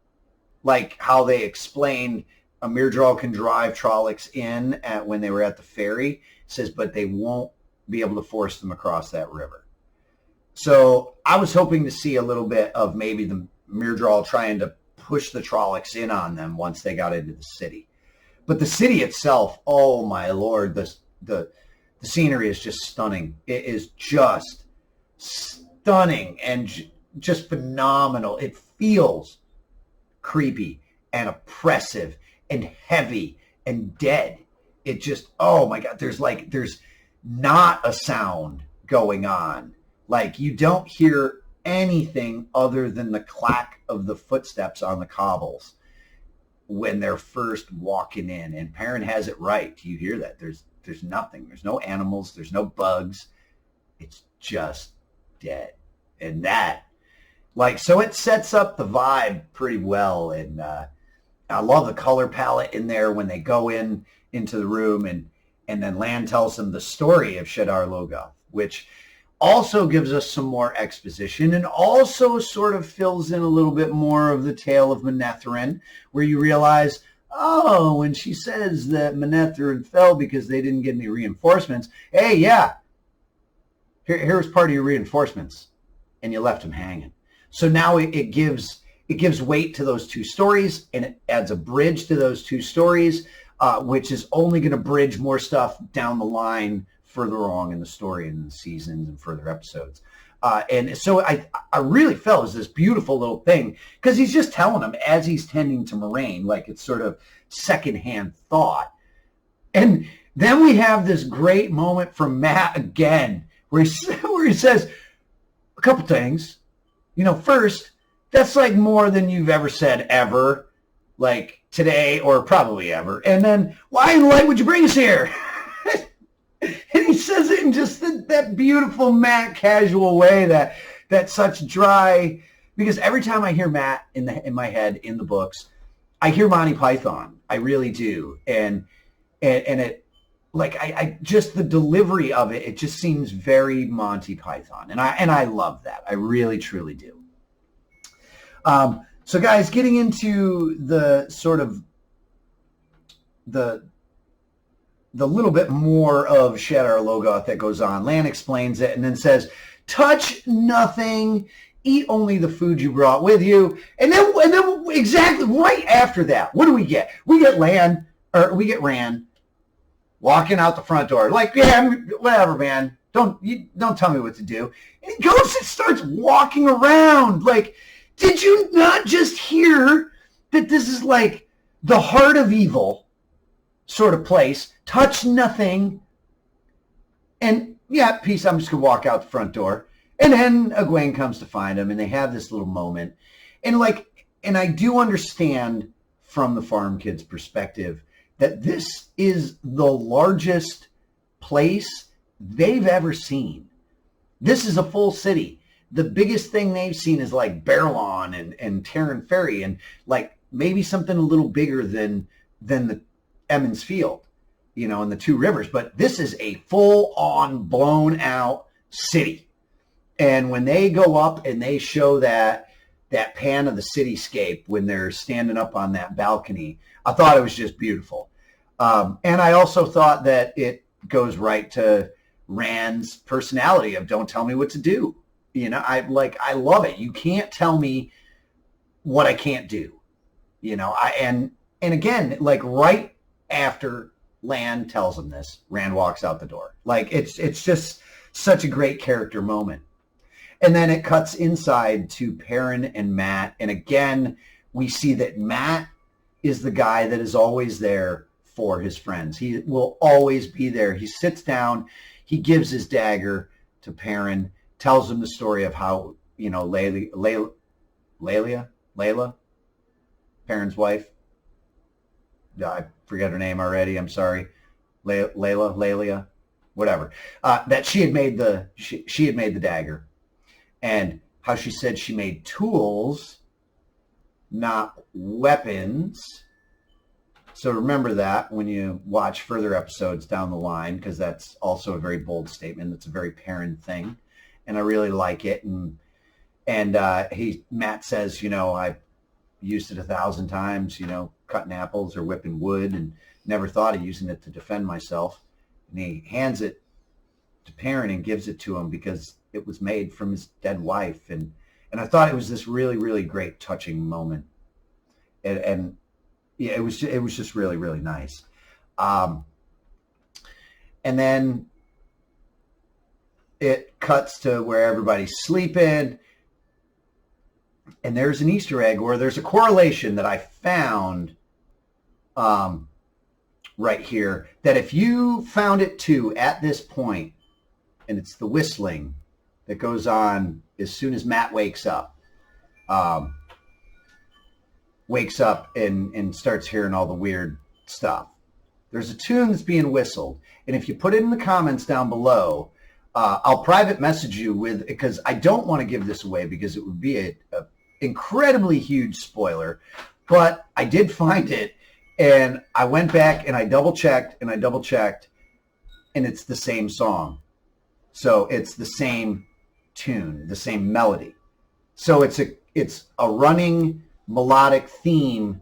like how they explained a Myrddraal can drive Trollocs in when they were at the ferry. It says, but they won't be able to force them across that river. So I was hoping to see a little bit of maybe the Myrddraal trying to push the Trollocs in on them once they got into the city. But the city itself, oh my Lord, the scenery is just stunning. It is just stunning and just phenomenal. It feels creepy and oppressive and heavy and dead. It just, oh my God, there's not a sound going on. Like, you don't hear anything other than the clack of the footsteps on the cobbles when they're first walking in. And Perrin has it right. You hear that? There's nothing. There's no animals. There's no bugs. It's just dead. And that, like, so it sets up the vibe pretty well. And I love the color palette in there when they go into the room, and then Lan tells them the story of Shadar Logoth, which also gives us some more exposition and also sort of fills in a little bit more of the tale of Manetheren, where you realize, oh, when she says that Manetheren fell because they didn't get any reinforcements, hey, yeah, here's part of your reinforcements, and you left them hanging. So now it gives weight to those two stories, and it adds a bridge to those two stories, which is only going to bridge more stuff down the line further along in the story and the seasons and further episodes. And so I really felt it was this beautiful little thing, because he's just telling him as he's tending to Moiraine, like it's sort of secondhand thought. And then we have this great moment from Mat again, where he says a couple things. First, that's like more than you've ever said ever, like today or probably ever. And then, why in the light would you bring us here? And he says it in just that beautiful Mat casual way, that such dry, because every time I hear Mat in my head in the books, I hear Monty Python. I really do. And it, like, I just, the delivery of it just seems very Monty Python. And I love that. I really, truly do. So guys, getting into the sort of the little bit more of Shadar Logoth that goes on, Lan explains it and then says, touch nothing, eat only the food you brought with you. And then exactly right after that, what do we get? We get Rand walking out the front door. Like, yeah, whatever, man. Don't tell me what to do. And he goes and starts walking around. Like, did you not just hear that this is like the heart of evil sort of place? Touch nothing. And yeah, peace, I'm just going to walk out the front door. And then Egwene comes to find him, and they have this little moment. And I do understand from the farm kid's perspective that this is the largest place they've ever seen. This is a full city. The biggest thing they've seen is like Baerlon and Terran Ferry, and like maybe something a little bigger than the Emond's Field, and the Two Rivers. But this is a full-on, blown-out city. And when they go up and they show that pan of the cityscape when they're standing up on that balcony, I thought it was just beautiful. And I also thought that it goes right to Rand's personality of don't tell me what to do. I love it. You can't tell me what I can't do. And again, like right after Lan tells him this, Rand walks out the door. Like it's just such a great character moment. And then it cuts inside to Perrin and Mat. And again, we see that Mat is the guy that is always there for his friends. He will always be there. He sits down, he gives his dagger to Perrin, tells him the story of how, Layla, Perrin's wife, I forget her name already, I'm sorry, Layla, whatever, that she had made the dagger, and how she said she made tools, not weapons. So remember that when you watch further episodes down the line, because that's also a very bold statement. It's a very Perrin thing, and I really like it. And Mat says, I've used it 1,000 times, cutting apples or whipping wood, and never thought of using it to defend myself. And he hands it to Perrin and gives it to him because it was made from his dead wife. And I thought it was this really, really great, touching moment. And yeah, it was just really, really nice. And then it cuts to where everybody's sleeping, and there's an Easter egg, or there's a correlation that I found right here, that if you found it too at this point, and it's the whistling that goes on as soon as Mat wakes up and starts hearing all the weird stuff. There's a tune that's being whistled, and if you put it in the comments down below, I'll private message you with, because I don't want to give this away because it would be a incredibly huge spoiler. But I did find it, and I went back and I double checked, and it's the same song. So it's the same tune, the same melody. So it's a running melodic theme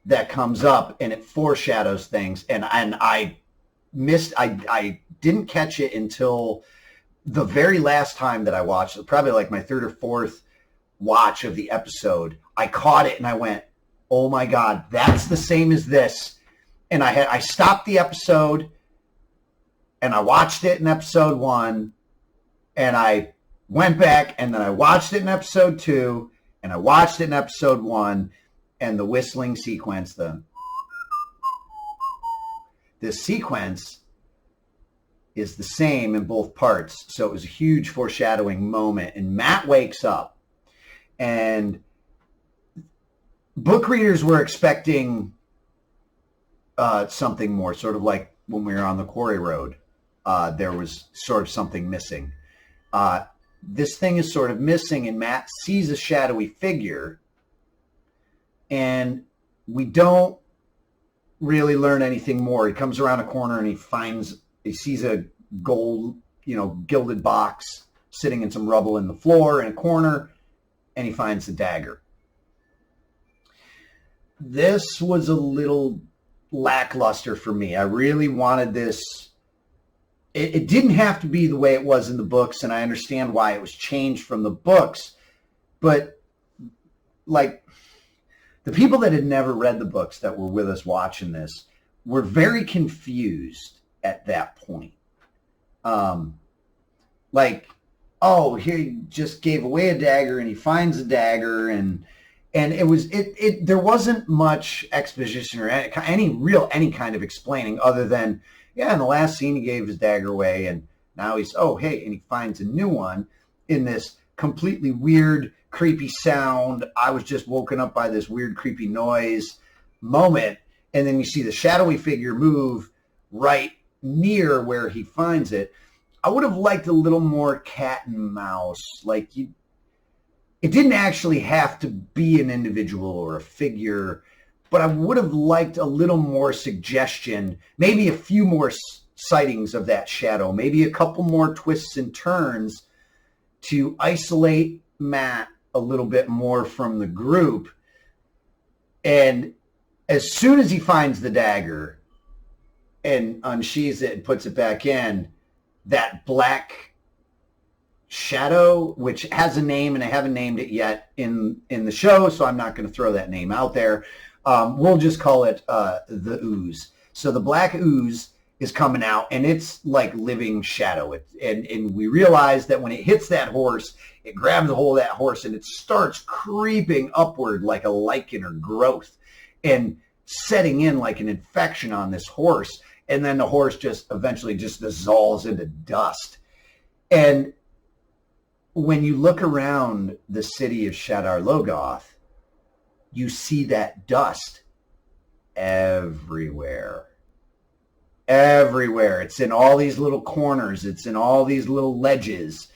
that comes up, and it foreshadows things. And I didn't catch it until the very last time that I watched it, probably like my third or fourth watch of the episode. I caught it and I went, oh my God, that's the same as this. And I stopped the episode and I watched it in episode 1, and I went back and then I watched it in episode 2, and I watched it in episode 1, and the whistling sequence, this sequence is the same in both parts. So it was a huge foreshadowing moment. And Matt wakes up, and book readers were expecting something more, sort of like when we were on the quarry road. There was sort of something missing. This thing is sort of missing, and Matt sees a shadowy figure, and we don't really learn anything more. He comes around a corner and he sees a gold, gilded box sitting in some rubble in the floor in a corner, and he finds the dagger. This was a little lackluster for me. I really wanted this. It didn't have to be the way it was in the books, and I understand why it was changed from the books, but like the people that had never read the books that were with us watching this were very confused at that point. Oh, here he just gave away a dagger and he finds a dagger, and there wasn't much exposition or any kind of explaining other than, yeah, in the last scene he gave his dagger away, and now and he finds a new one in this completely weird, creepy sound. I was just woken up by this weird, creepy noise moment, and then you see the shadowy figure move right near where he finds it. I would have liked a little more cat and mouse. It didn't actually have to be an individual or a figure, but I would have liked a little more suggestion, maybe a few more sightings of that shadow, maybe a couple more twists and turns to isolate Matt a little bit more from the group. And as soon as he finds the dagger and unsheathes it and puts it back in, that black shadow, which has a name, and I haven't named it yet in the show, so I'm not going to throw that name out there. We'll just call it the ooze. So the black ooze is coming out, and it's like living shadow. And we realize that when it hits that horse, it grabs a hold of that horse, and it starts creeping upward like a lichen or growth and setting in like an infection on this horse. And then the horse just eventually just dissolves into dust. And when you look around the city of Shadar Logoth, you see that dust everywhere. Everywhere. It's in all these little corners. It's in all these little ledges.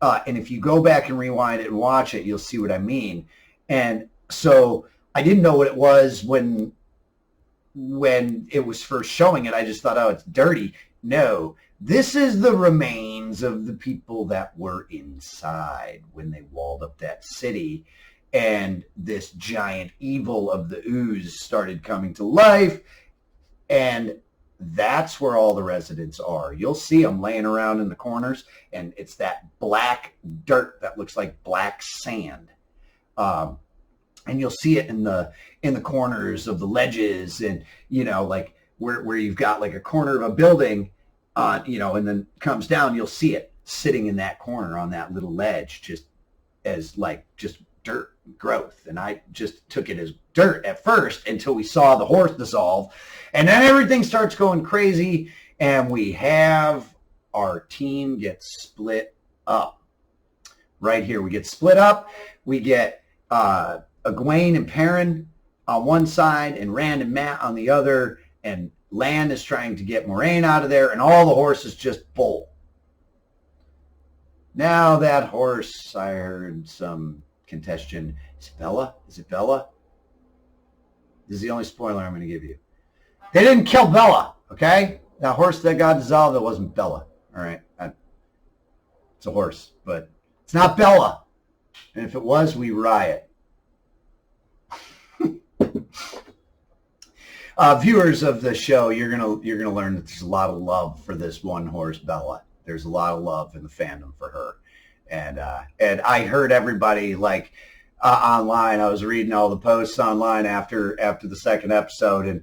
And if you go back and rewind it and watch it, you'll see what I mean. And so I didn't know what it was when it was first showing it. I just thought, oh, it's dirty. No, this is the remains of the people that were inside when they walled up that city. And this giant evil of the ooze started coming to life. And that's where all the residents are. You'll see them laying around in the corners, and it's that black dirt that looks like black sand. And you'll see it in the corners of the ledges, and like where you've got like a corner of a building, and then comes down, you'll see it sitting in that corner on that little ledge, just as like just dirt growth. And I just took it as dirt at first until we saw the horse dissolve, and then everything starts going crazy, and we have our team get split up. Right here, we get split up. We get Egwene and Perrin on one side, and Rand and Matt on the other, and Lan is trying to get Moraine out of there, and all the horses just bolt. Now that horse, I heard some contention. Is it Bella? Is it Bella? This is the only spoiler I'm going to give you. They didn't kill Bella, okay? That horse that got dissolved, that wasn't Bella, all right? It's a horse, but it's not Bella. And if it was, we riot. Viewers of the show, you're gonna learn that there's a lot of love for this one horse, Bella. There's a lot of love in the fandom for her, and I heard everybody like online. I was reading all the posts online after the second episode, and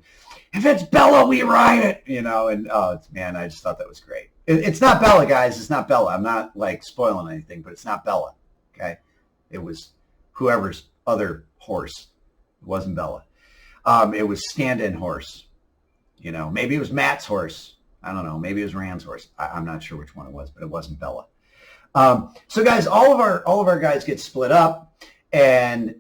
if it's Bella, we riot, you know. And man, I just thought that was great. It's not Bella, guys. It's not Bella. I'm not like spoiling anything, but it's not Bella. Okay, it was whoever's other horse. It wasn't Bella. It was stand-in horse. You know, maybe it was Matt's horse. I don't know. Maybe it was Rand's horse. I'm not sure which one it was, but it wasn't Bella. So guys, all of our guys get split up, and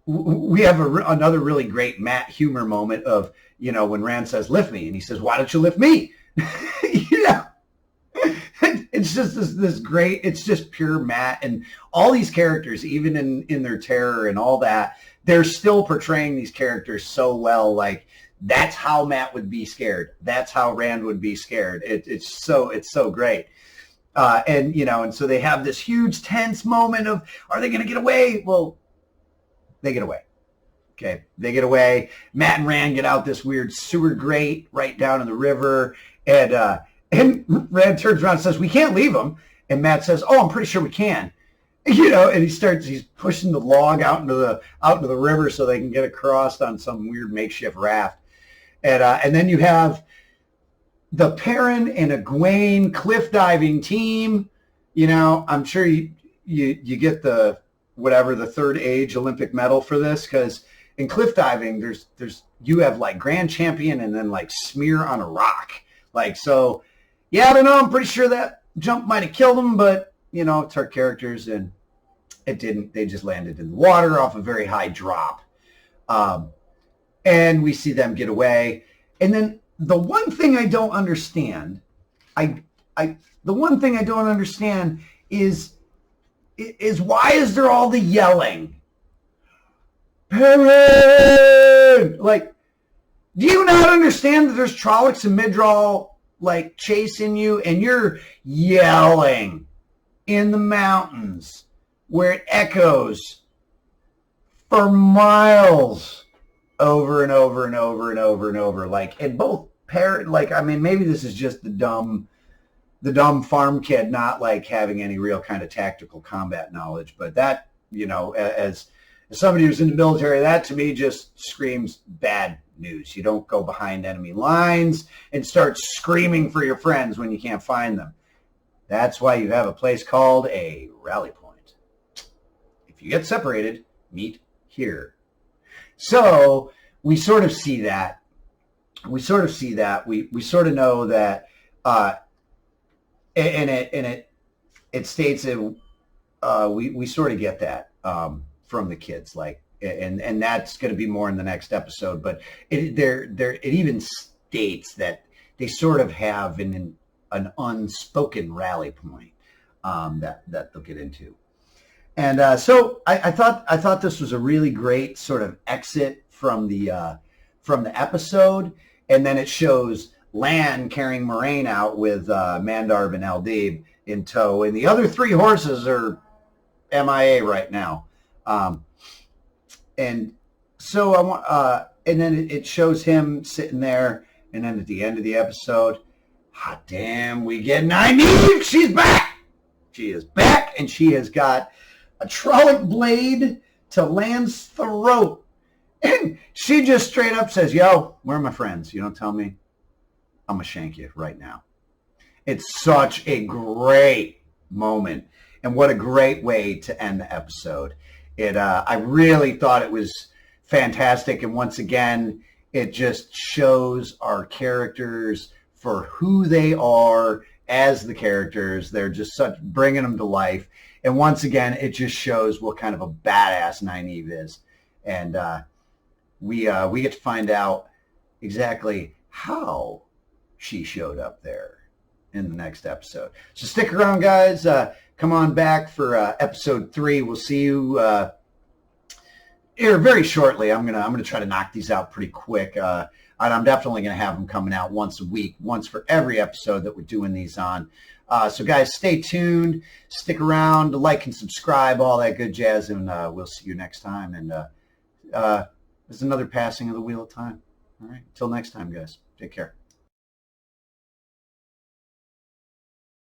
we have another really great Matt humor moment of, you know, when Rand says, "Lift me," and he says, "Why don't you lift me?" You know, it's just this great. It's just pure Matt, and all these characters, even in their terror and all that, they're still portraying these characters so well. Like, that's how Matt would be scared. That's how Rand would be scared. It's so great. And, you know, and so they have this huge tense moment of, are they going to get away? Well, they get away. Okay. They get away. Matt and Rand get out this weird sewer grate right down in the river. And Rand turns around and says, "We can't leave them." And Matt says, "Oh, I'm pretty sure we can." You know, and he's pushing the log out into the river so they can get across on some weird makeshift raft. And then you have the Perrin and Egwene cliff diving team. You know, I'm sure you get the third age Olympic medal for this, because in cliff diving there's you have like grand champion and then like smear on a rock. Like, so yeah, I don't know. I'm pretty sure that jump might have killed them, but you know, it's our characters, and it didn't. They just landed in the water off a very high drop. And we see them get away. And then the one thing I don't understand, is why is there all the yelling? Perrin! Like, do you not understand that there's Trollocs and Midral like chasing you, and you're yelling in the mountains where it echoes for miles over and over and over and over and over? Like, and both Perrin, like, I mean, maybe this is just the dumb farm kid not like having any real kind of tactical combat knowledge, but that, you know, as somebody who's in the military, that to me just screams bad news. You don't go behind enemy lines and start screaming for your friends when you can't find them. That's why you have a place called a rally point. If you get separated, meet here. So we sort of see that. We sort of know that, and it states that we sort of get that from the kids, like, and that's going to be more in the next episode. But it even states that they sort of have an unspoken rally point that they'll get into. And so I thought this was a really great sort of exit from the episode, and then it shows Lan carrying Moiraine out with Mandarb and Eldib in tow, and the other three horses are MIA right now. And so I want, and then it shows him sitting there, and then at the end of the episode, hot damn, we get Nynaeve. She's back. She is back, and she has got a Trolloc blade to Lan's throat, and she just straight up says, "Yo, where are my friends? You don't tell me, I'm gonna shank you right now." It's such a great moment, and what a great way to end the episode. I really thought it was fantastic, and once again, it just shows our characters for who they are as the characters. They're just bringing them to life, and once again, it just shows what kind of a badass Nynaeve is, and we get to find out exactly how she showed up there in the next episode. So stick around, guys. Come on back for episode 3. We'll see you here very shortly. I'm gonna try to knock these out pretty quick. And I'm definitely gonna have them coming out once a week, once for every episode that we're doing these on. So guys, stay tuned, stick around, like and subscribe, all that good jazz, and we'll see you next time. And there's another passing of the wheel of time. All right, until next time, guys. Take care.